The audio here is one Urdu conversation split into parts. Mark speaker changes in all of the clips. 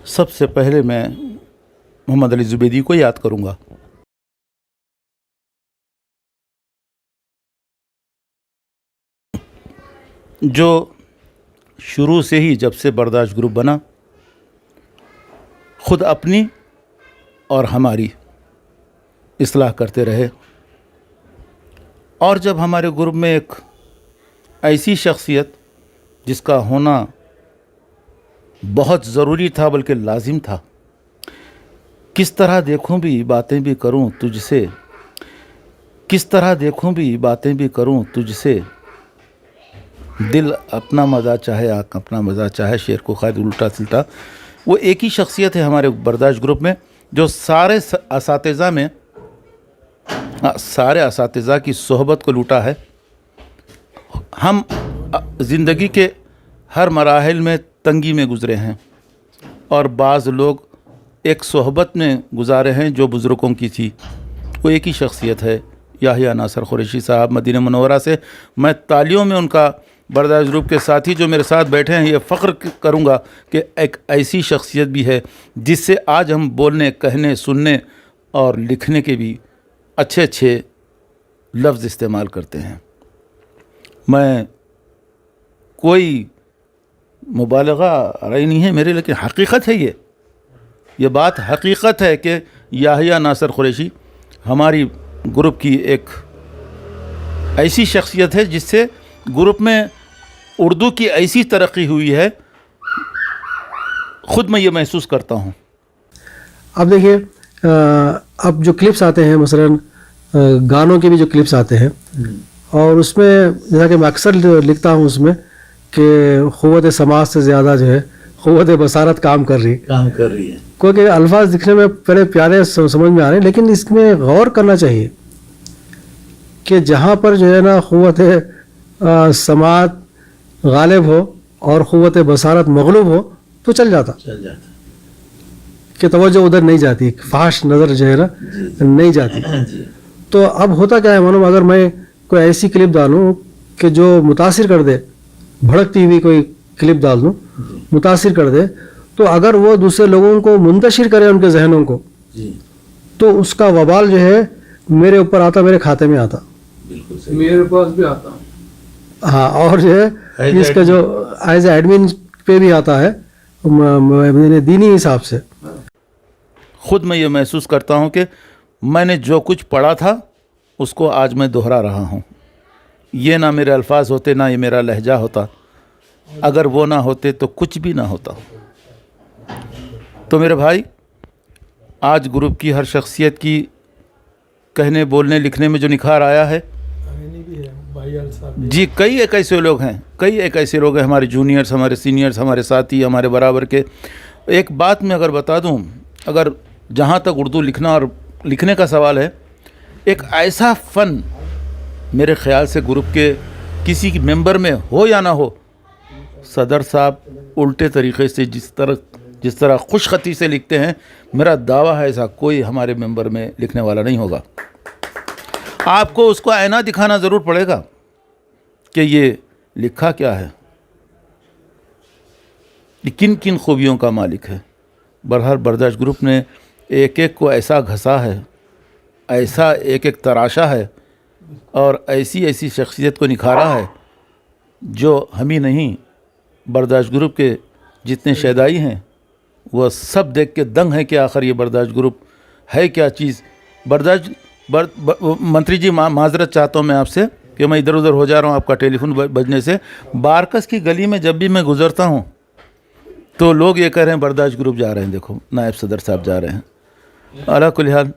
Speaker 1: سب سے پہلے میں محمد علی زبیدی کو یاد کروں گا. جو شروع سے ہی جب سے برداشت گروپ بنا خود اپنی اور ہماری اصلاح کرتے رہے. اور جب ہمارے گروپ میں ایک ایسی شخصیت جس کا ہونا بہت ضروری تھا بلکہ لازم تھا، کس طرح دیکھوں بھی باتیں بھی کروں تجھ سے، کس طرح دیکھوں بھی باتیں بھی کروں تجھ سے، دل اپنا مزہ چاہے آنکھ اپنا مزہ چاہے، شعر کو خاطر الٹا سلٹا. وہ ایک ہی شخصیت ہے ہمارے برداشت گروپ میں جو سارے اساتذہ کی صحبت کو لوٹا ہے. ہم زندگی کے ہر مراحل میں تنگی میں گزرے ہیں اور بعض لوگ ایک صحبت میں گزارے ہیں جو بزرگوں کی تھی. وہ ایک ہی شخصیت ہے یحییٰ ناصر قریشی صاحب. مدینہ منورہ سے میں تالیوں میں ان کا برداشت گروپ کے ساتھی جو میرے ساتھ بیٹھے ہیں یہ فخر کروں گا کہ ایک ایسی شخصیت بھی ہے جس سے آج ہم بولنے کہنے سننے اور لکھنے کے بھی اچھے اچھے لفظ استعمال کرتے ہیں. میں کوئی مبالغہ رہی نہیں ہے میرے، لیکن حقیقت ہے، یہ بات حقیقت ہے کہ یحییٰ ناصر قریشی ہماری گروپ کی ایک ایسی شخصیت ہے جس سے گروپ میں اردو کی ایسی ترقی ہوئی ہے، خود میں یہ محسوس کرتا ہوں.
Speaker 2: اب دیکھیے، اب جو کلپس آتے ہیں مثلاً گانوں کے بھی جو کلپس آتے ہیں، اور اس میں جیسا کہ میں اکثر لکھتا ہوں اس میں کہ قوت سماعت سے زیادہ جو ہے قوت بصارت کام کر رہی ہے. کیونکہ الفاظ دکھنے میں پہلے پیارے سمجھ میں آ رہے ہیں، لیکن اس میں غور کرنا چاہیے کہ جہاں پر جو ہے نا قوت سماعت غالب ہو اور قوت بصارت مغلوب ہو تو چل جاتا کہ توجہ ادھر نہیں جاتی، فحش نظر جو ہے نا نہیں جاتی. تو اب ہوتا کیا ہے معلوم، اگر میں کوئی ایسی کلپ ڈالوں کہ جو متاثر کر دے، بھڑکتی ہوئی کوئی کلپ ڈال دوں متاثر کر دے، تو اگر وہ دوسرے لوگوں کو منتشر کرے ان کے ذہنوں کو، تو اس کا وبال جو ہے میرے اوپر آتا، میرے کھاتے میں آتا،
Speaker 3: میرے پاس بھی آتا.
Speaker 2: ہاں، اور جو ہے اس کا جو ایز اے ایڈمن پہ بھی آتا ہے دینی حساب سے.
Speaker 1: خود میں یہ محسوس کرتا ہوں کہ میں نے جو کچھ پڑھا تھا اس کو آج میں دہرا رہا ہوں. یہ نہ میرے الفاظ ہوتے، نہ یہ میرا لہجہ ہوتا، اگر وہ نہ ہوتے تو کچھ بھی نہ ہوتا. تو میرے بھائی، آج گروپ کی ہر شخصیت کی کہنے بولنے لکھنے میں جو نکھار آیا ہے، جی کئی ایک ایسے لوگ ہیں ہمارے جونیئرز، ہمارے سینئرز، ہمارے ساتھی، ہمارے برابر کے. ایک بات میں اگر بتا دوں، اگر جہاں تک اردو لکھنا اور لکھنے کا سوال ہے، ایک ایسا فن میرے خیال سے گروپ کے کسی ممبر میں ہو یا نہ ہو، صدر صاحب الٹے طریقے سے جس طرح خوش خطی سے لکھتے ہیں، میرا دعویٰ ہے ایسا کوئی ہمارے ممبر میں لکھنے والا نہیں ہوگا. آپ کو اس کو آئینہ دکھانا ضرور پڑے گا کہ یہ لکھا کیا ہے، یہ کن کن خوبیوں کا مالک ہے. بہرحال برداشت گروپ نے ایک ایک کو ایسا گھسا ہے، ایسا ایک ایک تراشا ہے، اور ایسی شخصیت کو نکھارا ہے جو ہم ہی نہیں، برداشت گروپ کے جتنے شیدائی ہیں وہ سب دیکھ کے دنگ ہیں کہ آخر یہ برداشت گروپ ہے کیا چیز. منتری جی معذرت چاہتا ہوں میں آپ سے کہ میں ادھر ادھر ہو جا رہا ہوں آپ کا ٹیلی فون بجنے سے. بارکس کی گلی میں جب بھی میں گزرتا ہوں تو لوگ یہ کہہ رہے ہیں برداشت گروپ جا رہے ہیں، دیکھو نائب صدر صاحب جا رہے ہیں. علی کل حال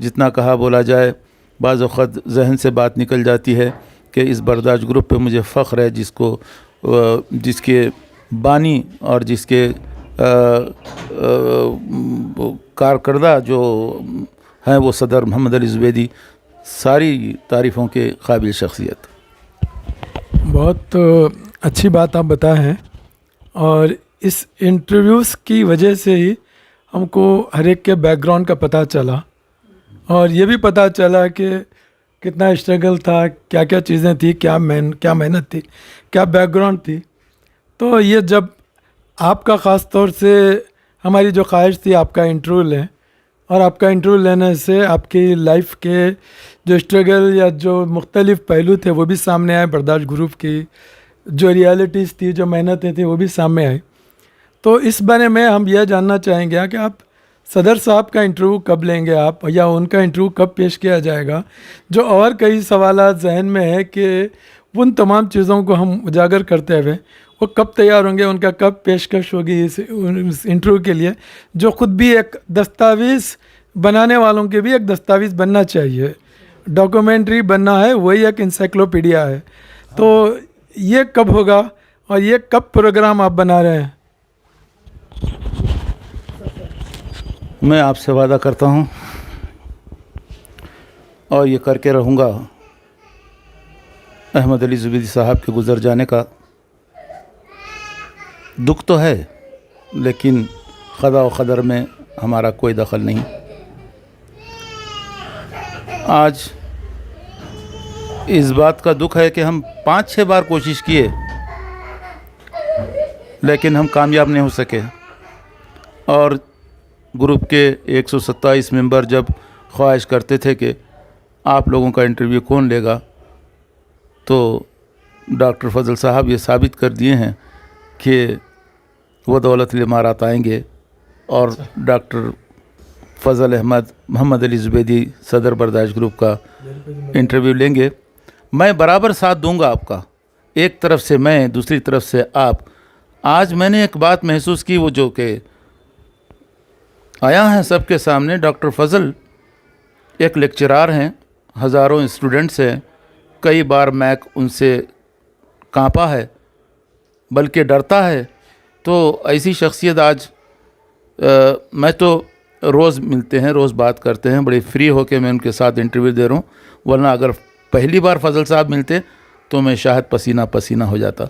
Speaker 1: جتنا کہا بولا جائے، بعض اوقات ذہن سے بات نکل جاتی ہے کہ اس برداشت گروپ پہ مجھے فخر ہے جس کے بانی اور جس کے کارکردہ جو ہیں وہ صدر محمد علی زبیدی، ساری تعریفوں کے قابل شخصیت.
Speaker 3: بہت اچھی بات آپ بتائے ہیں، اور اس انٹرویوز کی وجہ سے ہی ہم کو ہر ایک کے بیک گراؤنڈ کا پتہ چلا، اور یہ بھی پتہ چلا کہ کتنا اسٹرگل تھا، کیا کیا چیزیں تھیں، کیا محنت تھی، کیا بیک گراؤنڈ تھی. تو یہ جب آپ کا خاص طور سے ہماری جو خواہش تھی آپ کا انٹرویو لیں، اور آپ کا انٹرویو لینے سے آپ کی لائف کے جو اسٹرگل یا جو مختلف پہلو تھے وہ بھی سامنے آئے، برداشت گروپ کی جو ریالٹیز تھی، جو محنتیں تھیں، وہ بھی سامنے آئی. تو اس بارے میں ہم یہ جاننا چاہیں گے کہ آپ صدر صاحب کا انٹرویو کب لیں گے آپ، یا ان کا انٹرویو کب پیش کیا جائے گا، جو اور کئی سوالات ذہن میں ہے کہ ان تمام چیزوں کو ہم اجاگر کرتے ہوئے وہ کب تیار ہوں گے، ان کا کب پیشکش ہوگی اس انٹرویو کے لیے، جو خود بھی ایک دستاویز بنانے والوں کے بھی ایک دستاویز بننا چاہیے. ڈاکومنٹری بننا ہے، وہی ایک انسائکلوپیڈیا ہے. تو یہ کب ہوگا اور یہ کب پروگرام آپ بنا رہے ہیں؟
Speaker 1: میں آپ سے وعدہ کرتا ہوں اور یہ کر کے رہوں گا، احمد علی زبیدی صاحب کے گزر جانے کا دکھ تو ہے، لیکن قضا و قدر میں ہمارا کوئی دخل نہیں. آج اس بات کا دکھ ہے کہ ہم 5-6 بار کوشش کیے لیکن ہم کامیاب نہیں ہو سکے، اور گروپ کے 127 ممبر جب خواہش کرتے تھے کہ آپ لوگوں کا انٹرویو کون لے گا، تو ڈاکٹر فضل صاحب یہ ثابت کر دیے ہیں کہ وہ دولت الامارات آئیں گے اور ڈاکٹر فضل احمد محمد علی زبیدی صدر برداشت گروپ کا انٹرویو لیں گے. میں برابر ساتھ دوں گا آپ کا، ایک طرف سے میں، دوسری طرف سے آپ. آج میں نے ایک بات محسوس کی، وہ جو کہ آیا ہے سب کے سامنے، ڈاکٹر فضل ایک لیکچرار ہیں، ہزاروں اسٹوڈنٹس ہیں، کئی بار میک ان سے کانپا ہے بلکہ ڈرتا ہے. تو ایسی شخصیت آج میں تو روز ملتے ہیں، روز بات کرتے ہیں، بڑی فری ہو کے میں ان کے ساتھ انٹرویو دے رہا ہوں، ورنہ اگر پہلی بار فضل صاحب ملتے تو میں شاید پسینہ پسینہ ہو جاتا.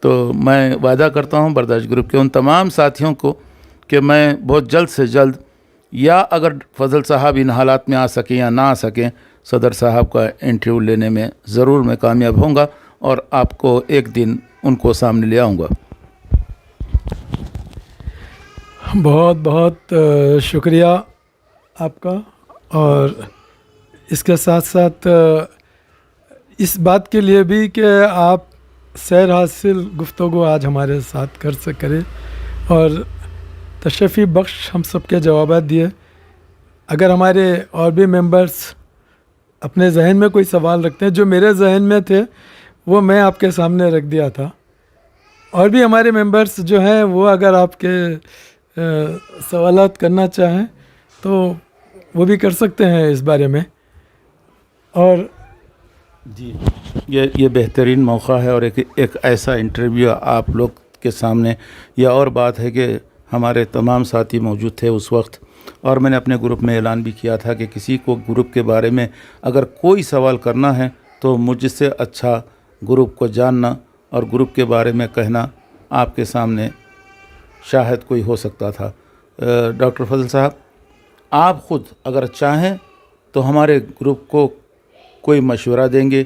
Speaker 1: تو میں وعدہ کرتا ہوں برداشت گروپ کے ان تمام ساتھیوں کو کہ میں بہت جلد سے جلد، یا اگر فضل صاحب ان حالات میں آ سکیں یا نہ آ سکیں، صدر صاحب کا انٹرویو لینے میں ضرور میں کامیاب ہوں گا اور آپ کو ایک دن ان کو سامنے لے آؤں گا.
Speaker 3: بہت بہت شکریہ آپ کا. اور اس کے ساتھ ساتھ اس بات کے لیے بھی کہ آپ سیر حاصل گفتگو آج ہمارے ساتھ کریں اور تشریفی بخش ہم سب کے جوابات دیے. اگر ہمارے اور بھی ممبرس اپنے ذہن میں کوئی سوال رکھتے ہیں، جو میرے ذہن میں تھے وہ میں آپ کے سامنے رکھ دیا تھا، اور بھی ہمارے ممبرس جو ہیں وہ اگر آپ کے سوالات کرنا چاہیں تو وہ بھی کر سکتے ہیں اس بارے میں. اور
Speaker 1: جی یہ بہترین موقع ہے، اور ایک ایسا انٹرویو آپ لوگ کے سامنے. یہ اور بات ہے کہ ہمارے تمام ساتھی موجود تھے اس وقت، اور میں نے اپنے گروپ میں اعلان بھی کیا تھا کہ کسی کو گروپ کے بارے میں اگر کوئی سوال کرنا ہے تو مجھ سے اچھا گروپ کو جاننا اور گروپ کے بارے میں کہنا آپ کے سامنے شاہد کوئی ہو سکتا تھا. ڈاکٹر فضل صاحب، آپ خود اگر چاہیں تو ہمارے گروپ کو کوئی مشورہ دیں گے،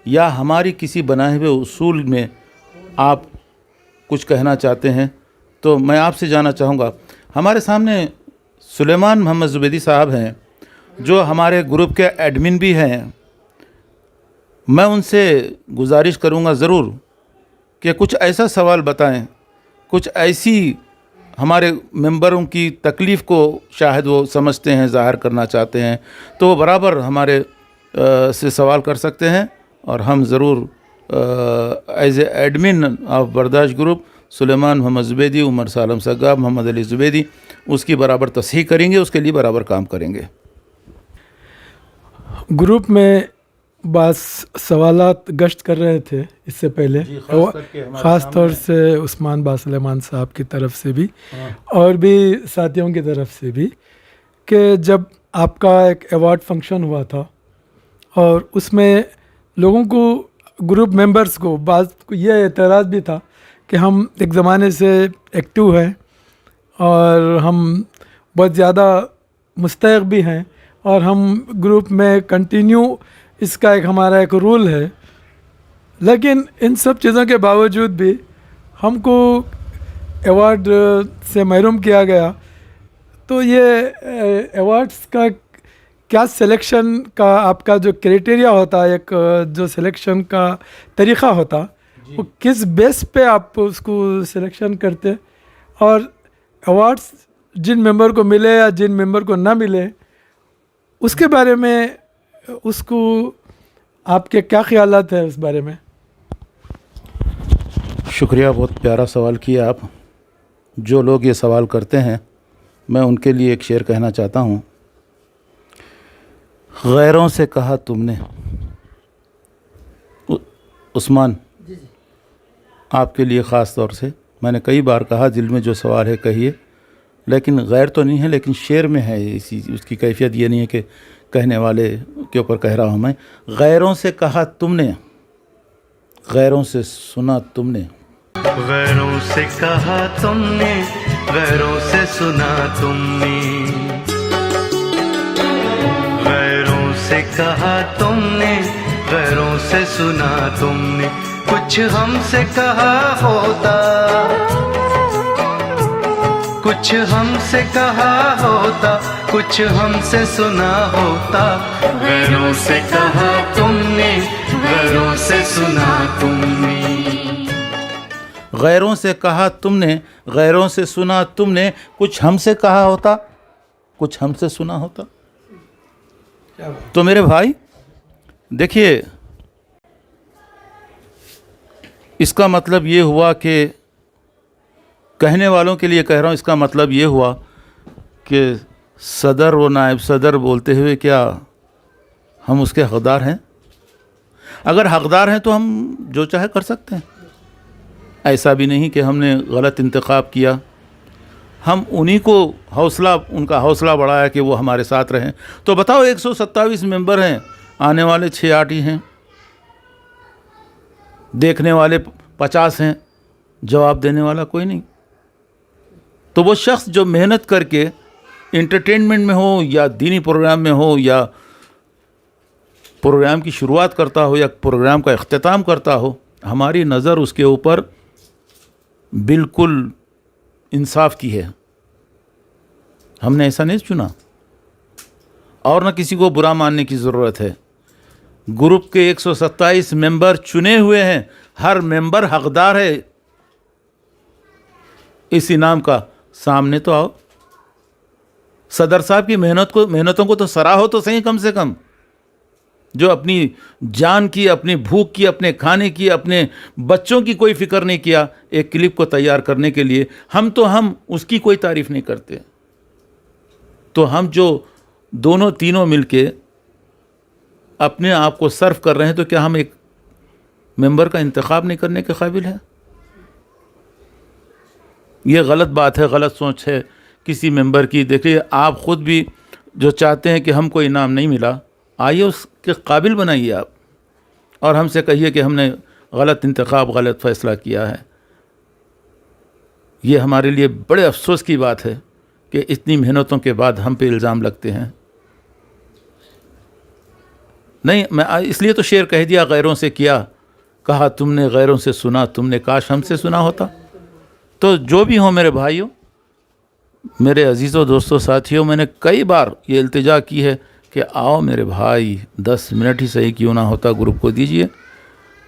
Speaker 1: یا ہماری کسی بنائے ہوئے اصول میں آپ کچھ کہنا چاہتے ہیں تو میں آپ سے جاننا چاہوں گا. ہمارے سامنے سلیمان محمد زبیدی صاحب ہیں جو ہمارے گروپ کے ایڈمن بھی ہیں. میں ان سے گزارش کروں گا ضرور کہ کچھ ایسا سوال بتائیں، کچھ ایسی ہمارے ممبروں کی تکلیف کو شاید وہ سمجھتے ہیں، ظاہر کرنا چاہتے ہیں، تو وہ برابر ہمارے سے سوال کر سکتے ہیں، اور ہم ضرور ایز اے ایڈمن آف برداشت گروپ سلیمان محمد زبیدی، عمر سالم سگاب، محمد علی زبیدی، اس کی برابر تصحیح کریں گے، اس کے لیے برابر کام کریں گے.
Speaker 3: گروپ میں بعض سوالات گشت کر رہے تھے اس سے پہلے، خاص طور سے عثمان با سلیمان صاحب کی طرف سے بھی اور بھی ساتھیوں کی طرف سے بھی، کہ جب آپ کا ایک ایوارڈ فنکشن ہوا تھا اور اس میں لوگوں کو، گروپ ممبرز کو، بعض کو یہ اعتراض بھی تھا کہ ہم ایک زمانے سے ایکٹیو ہیں اور ہم بہت زیادہ مستحق بھی ہیں، اور ہم گروپ میں کنٹینیو اس کا ایک ہمارا ایک رول ہے، لیکن ان سب چیزوں کے باوجود بھی ہم کو ایوارڈ سے محروم کیا گیا. تو یہ ایوارڈس کا کیا سلیکشن کا آپ کا جو کرائٹیریا ہوتا ہے, ایک جو سلیکشن کا طریقہ ہوتا, وہ کس بیس پہ آپ اس کو سلیکشن کرتے, اور ایوارڈس جن ممبر کو ملے یا جن ممبر کو نہ ملے اس کے بارے میں اس کو آپ کے کیا خیالات ہیں اس بارے میں؟
Speaker 1: شکریہ, بہت پیارا سوال کیا آپ. جو لوگ یہ سوال کرتے ہیں میں ان کے لیے ایک شعر کہنا چاہتا ہوں. غیروں سے کہا تم نے, عثمان آپ کے لیے خاص طور سے, میں نے کئی بار کہا دل میں جو سوال ہے کہیے, لیکن غیر تو نہیں ہے, لیکن شعر میں ہے اسی, اس کی کیفیت یہ نہیں ہے کہ کہنے والے کے اوپر کہہ رہا ہوں میں. غیروں سے کہا تم نے, غیروں سے سنا تم نے,
Speaker 4: غیروں سے کہا تم نے, غیروں سے سنا تم نے, غیروں سے کہا تم نے, غیروں سے سنا تم نے, کچھ ہم سے کہا ہوتا, کچھ ہم سے کہا ہوتا, کچھ ہم سے سنا ہوتا. غیروں سے کہا تم نے, غیروں سے سنا تم نے,
Speaker 1: غیروں سے کہا تم نے, غیروں سے سنا تم نے, کچھ ہم سے کہا ہوتا, کچھ ہم سے سنا ہوتا. تو میرے بھائی دیکھیے, اس کا مطلب یہ ہوا کہ کہنے والوں کے لیے کہہ رہا ہوں, اس کا مطلب یہ ہوا کہ صدر و نائب صدر بولتے ہوئے کیا ہم اس کے حقدار ہیں؟ اگر حقدار ہیں تو ہم جو چاہے کر سکتے ہیں. ایسا بھی نہیں کہ ہم نے غلط انتخاب کیا, ہم انہی کو حوصلہ, ان کا حوصلہ بڑھایا کہ وہ ہمارے ساتھ رہیں. تو بتاؤ 127 ممبر ہیں, آنے والے 6-8 ہی ہیں, دیکھنے والے 50 ہیں, جواب دینے والا کوئی نہیں. تو وہ شخص جو محنت کر کے انٹرٹینمنٹ میں ہو یا دینی پروگرام میں ہو یا پروگرام کی شروعات کرتا ہو یا پروگرام کا اختتام کرتا ہو, ہماری نظر اس کے اوپر بالکل انصاف کی ہے. ہم نے ایسا نہیں چنا, اور نہ کسی کو برا ماننے کی ضرورت ہے. گروپ کے 127 ممبر چنے ہوئے ہیں, ہر ممبر حقدار ہے اس انعام کا. سامنے تو آؤ, صدر صاحب کی محنتوں کو تو سراہو تو صحیح, کم سے کم جو اپنی جان کی, اپنی بھوک کی, اپنے کھانے کی, اپنے بچوں کی کوئی فکر نہیں کیا ایک کلپ کو تیار کرنے کے لیے. ہم اس کی کوئی تعریف نہیں کرتے. تو ہم جو دونوں تینوں مل کے اپنے آپ کو صرف کر رہے ہیں, تو کیا ہم ایک ممبر کا انتخاب نہیں کرنے کے قابل ہیں؟ یہ غلط بات ہے, غلط سوچ ہے کسی ممبر کی. دیکھیے آپ خود بھی جو چاہتے ہیں کہ ہم کو انعام نہیں ملا, آئیے اس کے قابل بنائیے آپ, اور ہم سے کہیے کہ ہم نے غلط انتخاب, غلط فیصلہ کیا ہے. یہ ہمارے لیے بڑے افسوس کی بات ہے کہ اتنی محنتوں کے بعد ہم پہ الزام لگتے ہیں. نہیں, میں اس لیے تو شعر کہہ دیا, غیروں سے کیا کہا تم نے, غیروں سے سنا تم نے, کاش ہم سے سنا ہوتا. تو جو بھی ہوں میرے بھائیوں, میرے عزیزوں, دوستوں, ساتھیوں, میں نے کئی بار یہ التجا کی ہے کہ آؤ میرے بھائی 10 منٹ ہی صحیح کیوں نہ ہوتا گروپ کو دیجئے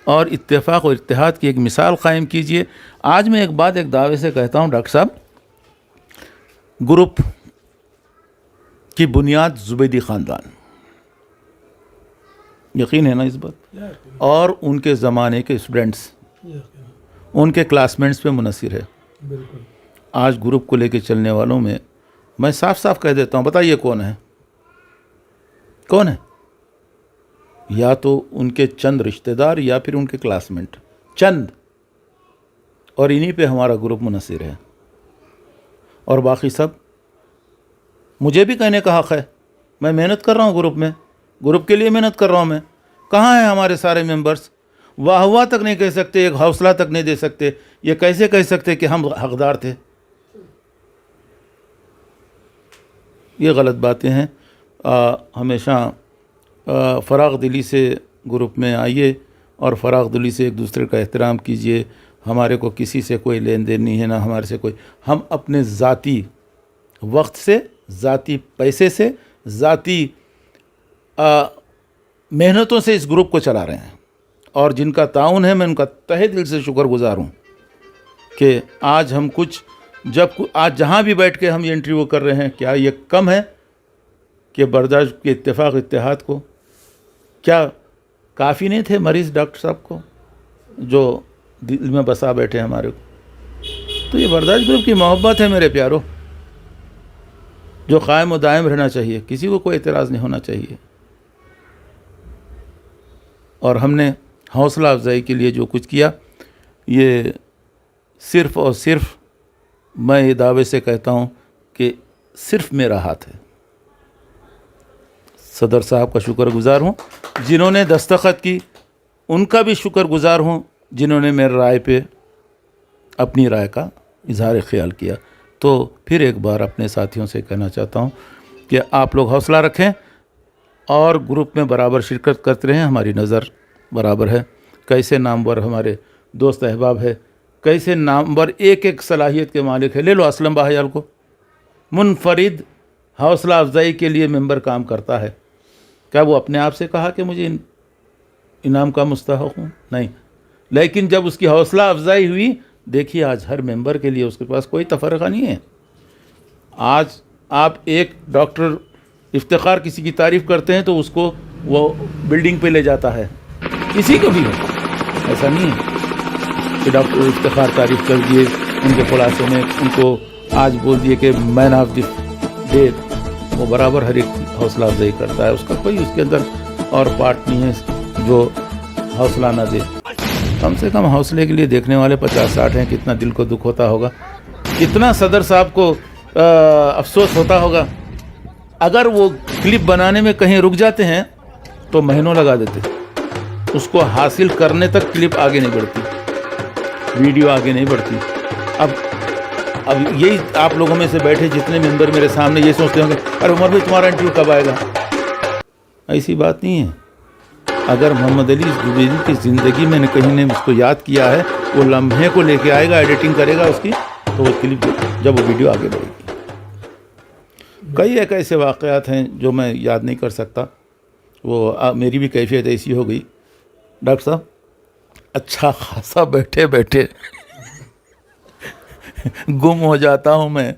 Speaker 1: اور اتفاق و اتحاد کی ایک مثال قائم کیجئے. آج میں ایک بات ایک دعوے سے کہتا ہوں ڈاکٹر صاحب, گروپ کی بنیاد زبیدی خاندان, یقین ہے نا اس بات, اور ان کے زمانے کے اسٹوڈنٹس, ان کے کلاسمیٹس پہ منحصر ہے. آج گروپ کو لے کے چلنے والوں میں صاف صاف کہہ دیتا ہوں, بتائیے کون ہے؟ کون ہے؟ یا تو ان کے چند رشتہ دار یا پھر ان کے کلاسمیٹ, چند, اور انہی پہ ہمارا گروپ منحصر ہے. اور باقی سب, مجھے بھی کہنے کا حق ہے, میں محنت کر رہا ہوں گروپ میں, گروپ کے لیے محنت کر رہا ہوں میں. کہاں ہیں ہمارے سارے ممبرس؟ واہ واہ تک نہیں کہہ سکتے, ایک حوصلہ تک نہیں دے سکتے. یہ کیسے کہہ سکتے کہ ہم حقدار تھے؟ یہ غلط باتیں ہیں. ہمیشہ فراغ دلی سے گروپ میں آئیے اور فراغ دلی سے ایک دوسرے کا احترام کیجئے, ہمارے کو کسی سے کوئی لین دین نہیں ہے، نہ ہمارے سے کوئی. ہم اپنے ذاتی وقت سے، ذاتی پیسے سے، ذاتی محنتوں سے اس گروپ کو چلا رہے ہیں. اور جن کا تعاون ہے میں ان کا تہہ دل سے شکر گزار ہوں کہ آج ہم کچھ آج جہاں بھی بیٹھ کے ہم یہ انٹرویو کر رہے ہیں، کیا یہ کم ہے کہ برداشت کے اتفاق اتحاد کو کیا کافی نہیں تھے مریض ڈاکٹر صاحب کو جو دل میں بسا بیٹھے ہمارے کو؟ تو یہ برداشت گروپ کی محبت ہے میرے پیارو، جو قائم و دائم رہنا چاہیے، کسی کو کوئی اعتراض نہیں ہونا چاہیے. اور ہم نے حوصلہ افزائی کے لیے جو کچھ کیا، یہ صرف اور صرف میں یہ دعوے سے کہتا ہوں کہ صرف میرا ہاتھ ہے. صدر صاحب کا شکر گزار ہوں جنہوں نے دستخط کی، ان کا بھی شکر گزار ہوں جنہوں نے میرے رائے پہ اپنی رائے کا اظہار خیال کیا. تو پھر ایک بار اپنے ساتھیوں سے کہنا چاہتا ہوں کہ آپ لوگ حوصلہ رکھیں اور گروپ میں برابر شرکت کرتے رہیں. ہماری نظر برابر ہے، کیسے نامور ہمارے دوست احباب ہے، کیسے نامور ایک صلاحیت کے مالک ہے. لے لو اسلم باحیال کو، منفرد حوصلہ افزائی کے لیے ممبر کام کرتا ہے. کیا وہ اپنے آپ سے کہا کہ مجھے انعام کا مستحق ہوں؟ نہیں. لیکن جب اس کی حوصلہ افزائی ہوئی، دیکھیے آج ہر ممبر کے لیے اس کے پاس کوئی تفرقہ نہیں ہے. آج آپ ایک ڈاکٹر افتخار کسی کی تعریف کرتے ہیں تو اس کو وہ بلڈنگ پہ لے جاتا ہے، کسی کو بھی ہو. ایسا نہیں ہے کہ ڈاکٹر افتخار تعریف کر دیے ان کے خلاصے میں، ان کو آج بول دیے کہ مین آف دی ڈے. وہ برابر ہر ایک حوصلہ افزائی کرتا ہے، اس کا کوئی اس کے اندر اور پارٹ نہیں ہے جو حوصلہ نہ دے. کم سے کم حوصلے کے لیے دیکھنے والے 50-60 ہیں. کتنا دل کو دکھ ہوتا ہوگا، کتنا صدر صاحب کو افسوس ہوتا ہوگا. اگر وہ کلپ بنانے میں کہیں رک جاتے ہیں تو مہینوں لگا دیتے، اس کو حاصل کرنے تک کلپ آگے نہیں بڑھتی، ویڈیو آگے نہیں بڑھتی. اب یہی آپ لوگوں میں سے بیٹھے جتنے ممبر میرے سامنے یہ سوچتے ہوں گے ارے عمر بھائی تمہارا انٹرویو کب آئے گا. ایسی بات نہیں ہے. اگر محمد علی زبیری کی زندگی میں نے کہیں نے اس کو یاد کیا ہے، وہ لمحے کو لے کے آئے گا، ایڈیٹنگ کرے گا اس کی، تو وہ کلپ جب وہ ویڈیو آگے بڑھے گی. کئی ایک ایسے واقعات ہیں جو میں یاد نہیں کر سکتا. وہ میری بھی کیفیت ایسی ہو گئی ڈاکٹر صاحب، اچھا خاصا بیٹھے بیٹھے گم ہو جاتا ہوں میں.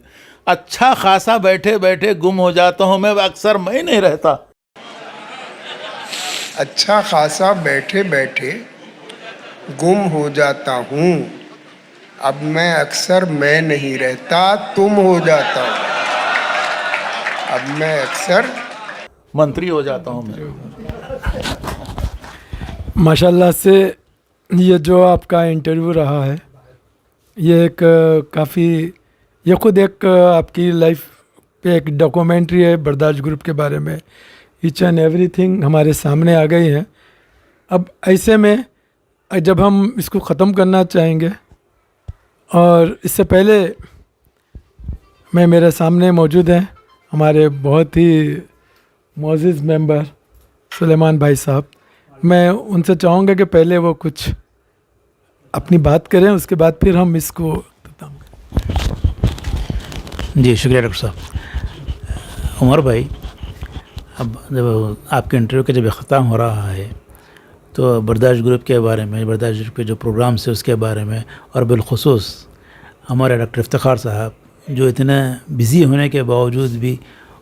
Speaker 1: اچھا خاصا بیٹھے بیٹھے گم ہو جاتا ہوں میں، اکثر میں نہیں رہتا.
Speaker 5: اچھا خاصا بیٹھے بیٹھے گم ہو جاتا ہوں، اب میں اکثر میں نہیں رہتا، تم ہو جاتا ہوں. اب میں اکثر
Speaker 1: منتری ہو جاتا ہوں میں.
Speaker 3: ماشاءاللہ سے یہ جو آپ کا انٹرویو رہا ہے، یہ ایک کافی، یہ خود ایک آپ کی لائف پہ ایک ڈاکومنٹری ہے برداشت گروپ کے بارے میں. ایچ اینڈ ایوری تھنگ ہمارے سامنے آ گئی ہے. اب ایسے میں جب ہم اس کو ختم کرنا چاہیں گے، اور اس سے پہلے میرے سامنے موجود ہیں ہمارے بہت ہی معزز ممبر سلیمان بھائی صاحب. میں ان سے چاہوں گا کہ پہلے وہ کچھ اپنی بات کریں، اس کے بعد پھر ہم اس کو ختم کریں.
Speaker 6: جی شکریہ ڈاکٹر صاحب. عمر بھائی، اب جب آپ کے انٹرویو کا جب اختتام ہو رہا ہے تو برداشت گروپ کے بارے میں، برداشت گروپ کے جو پروگرامس ہیں اس کے بارے میں، اور بالخصوص ہمارے ڈاکٹر افتخار صاحب جو اتنے بزی ہونے کے باوجود بھی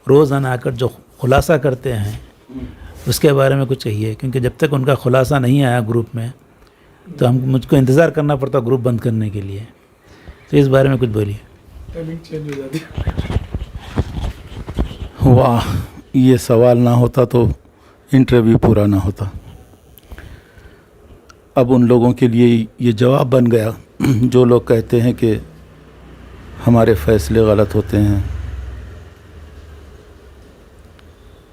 Speaker 6: روزانہ آ کر جو خلاصہ کرتے ہیں اس کے بارے میں کچھ کہیے. کیونکہ جب تک ان کا خلاصہ نہیں آیا گروپ میں تو مجھ کو انتظار کرنا پڑتا گروپ بند کرنے کے لیے. تو اس بارے میں کچھ بولیے.
Speaker 1: واہ، یہ سوال نہ ہوتا تو انٹرویو پورا نہ ہوتا. اب ان لوگوں کے لیے یہ جواب بن گیا جو لوگ کہتے ہیں کہ ہمارے فیصلے غلط ہوتے ہیں.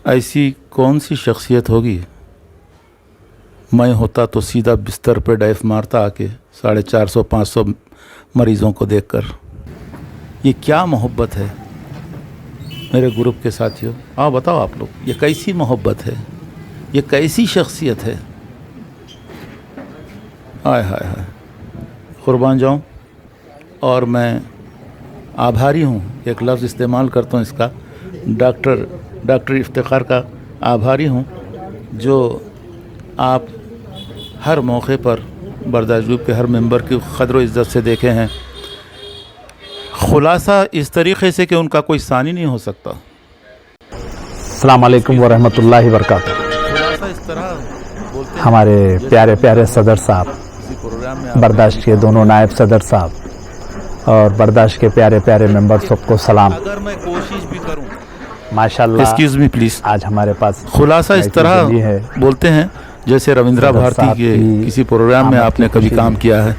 Speaker 1: ایسی کون سی شخصیت ہوگی؟ میں ہوتا تو سیدھا بستر پہ ڈائف مارتا آ کے 450-500 مریضوں کو دیکھ کر. یہ کیا محبت ہے میرے گروپ کے ساتھیوں؟ بتاؤ آپ لوگ، یہ کیسی محبت ہے؟ یہ کیسی شخصیت ہے؟ ہائے ہائے ہائے. قربان جاؤں اور میں آبھاری ہوں، ایک لفظ استعمال کرتا ہوں اس کا، ڈاکٹر افتخار کا آبھاری ہوں جو آپ ہر موقع پر برداشت گروپ کے ہر ممبر کی قدر و عزت سے دیکھے ہیں. خلاصہ اس طریقے سے کہ ان کا کوئی ثانی نہیں ہو سکتا.
Speaker 7: السلام علیکم ورحمۃ اللہ وبرکاتہ.
Speaker 1: خلاصہ اس طرح بولتے ہیں
Speaker 7: ہمارے پیارے پیارے صدر صاحب،
Speaker 1: کسی پروگرام میں
Speaker 7: برداشت کے دونوں نائب صدر صاحب اور برداشت کے پیارے پیارے ممبر سب کو سلام.
Speaker 1: اگر میں کوشش بھی کروں،
Speaker 7: ماشاءاللہ
Speaker 1: ایکسکیوز می پلیز،
Speaker 7: آج ہمارے پاس
Speaker 1: خلاصہ اس طرح
Speaker 7: جلی ہے.
Speaker 1: بولتے ہیں جیسے رویندرا
Speaker 7: صدر
Speaker 1: بھارتی
Speaker 7: صاحب
Speaker 1: کے
Speaker 7: کی
Speaker 1: کسی پروگرام میں
Speaker 7: آمد
Speaker 1: آپ نے
Speaker 7: کی
Speaker 1: کبھی
Speaker 7: خوشی
Speaker 1: کام
Speaker 7: میں.
Speaker 1: کیا ہے.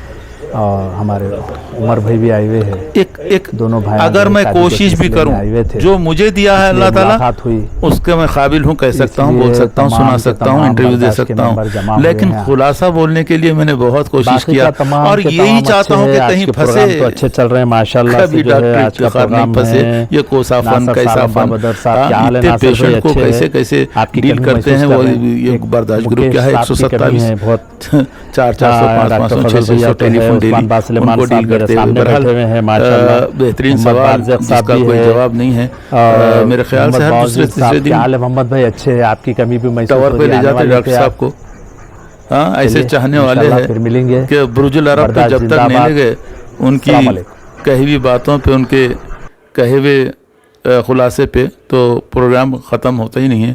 Speaker 7: اور ہمارے عمر بھائی بھی آئے ہوئے ہیں.
Speaker 1: ایک
Speaker 7: دونوں بھائی
Speaker 1: اگر میں کوشش بھی کروں، جو مجھے دیا ہے اللہ تعالیٰ
Speaker 7: ہوئی
Speaker 1: اس کے میں قابل ہوں، کہہ سکتا ہوں، بول سکتا ہوں، سنا سکتا ہوں، انٹرویو دے سکتا ہوں، لیکن خلاصہ بولنے کے لیے میں نے بہت کوشش کیا اور یہی چاہتا ہوں کہ کہیں پھنسے،
Speaker 7: تو اچھے چل رہے ہیں ماشاءاللہ.
Speaker 1: کبھی ڈاکٹر افتخار نہیں پھنسے. یہ کوسا فن کیسا فن، اتنے پیشنٹ کو کیسے کیسے ڈیل کرتے ہیں. وہ یہ برداشت گروپ کیا ہے 127 400 500 600 ٹیلی فون ڈیلی ان کو ڈیل کرتے ہوئے. بہرحال بہترین سوال جس کا کوئی جواب نہیں ہے. میرے خیال سے ہر دوسرے تیسرے دن
Speaker 7: محمد بھائی اچھے، آپ کی کمی بھی
Speaker 1: ٹاور پہ لے جاتے ڈاکٹر صاحب کو. ہاں ایسے چاہنے والے
Speaker 7: پھر ملیں گے
Speaker 1: ہیں کہ برج العرب پہ جب تک نہیں لے گئے ان کی کہی ہوئی باتوں پہ، ان کے کہے ہوئے خلاصے پہ تو پروگرام ختم ہوتا ہی نہیں ہے.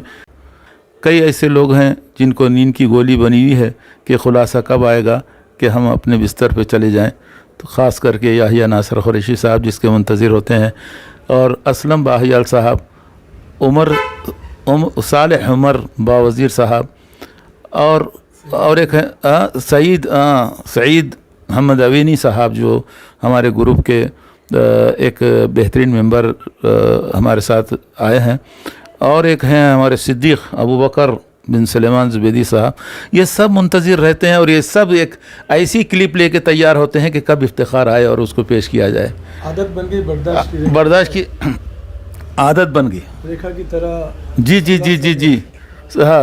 Speaker 1: کئی ایسے لوگ ہیں جن کو نیند کی گولی بنی ہوئی ہے کہ خلاصہ کب آئے گا کہ ہم اپنے بستر پہ چلے جائیں. تو خاص کر کے یحییٰ ناصر قریشی صاحب جس کے منتظر ہوتے ہیں، اور اسلم باہیال صاحب، صالح عمر باوزیر صاحب، اور ایک ہے سعید محمد عوینی صاحب جو ہمارے گروپ کے ایک بہترین ممبر ہمارے ساتھ آئے ہیں، اور ایک ہیں ہمارے صدیق ابو بکر بن سلیمان زبیدی صاحب. یہ سب منتظر رہتے ہیں اور یہ سب ایک ایسی کلپ لے کے تیار ہوتے ہیں کہ کب افتخار آئے اور اس کو پیش کیا جائے.
Speaker 3: عادت بن گئی
Speaker 1: برداشت کی عادت بن گئی،
Speaker 3: ریکھا کی طرح.
Speaker 1: جی جی جی جی جی. ہاں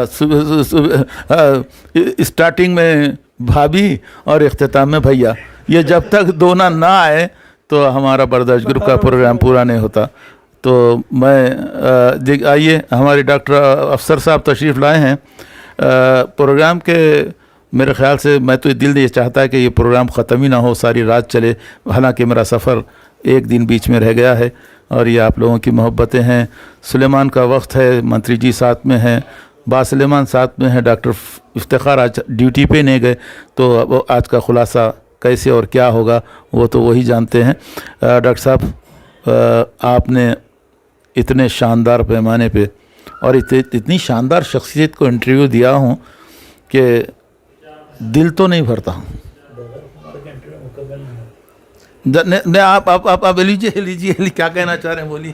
Speaker 1: اسٹارٹنگ میں بھابھی اور اختتام میں بھیا، یہ جب تک دونوں نہ آئے تو ہمارا برداشت گروپ کا پروگرام پورا نہیں ہوتا. تو میں آئیے ہمارے ڈاکٹر افسر صاحب تشریف لائے ہیں پروگرام کے. میرے خیال سے میں تو دل یہ چاہتا ہے کہ یہ پروگرام ختم ہی نہ ہو، ساری رات چلے. حالانکہ میرا سفر ایک دن بیچ میں رہ گیا ہے اور یہ آپ لوگوں کی محبتیں ہیں. سلیمان کا وقت ہے، منتری جی ساتھ میں ہیں، با سلیمان ساتھ میں ہیں، ڈاکٹر افتخار آج ڈیوٹی پہ نہیں گئے تو آج کا خلاصہ کیسے اور کیا ہوگا وہ تو وہی جانتے ہیں. ڈاکٹر صاحب آپ نے اتنے شاندار پیمانے پہ اور اتنی شاندار شخصیت کو انٹرویو دیا ہوں کہ دل تو نہیں بھرتا. آپ لیجیے کیا کہنا چاہ رہے ہیں بولیے.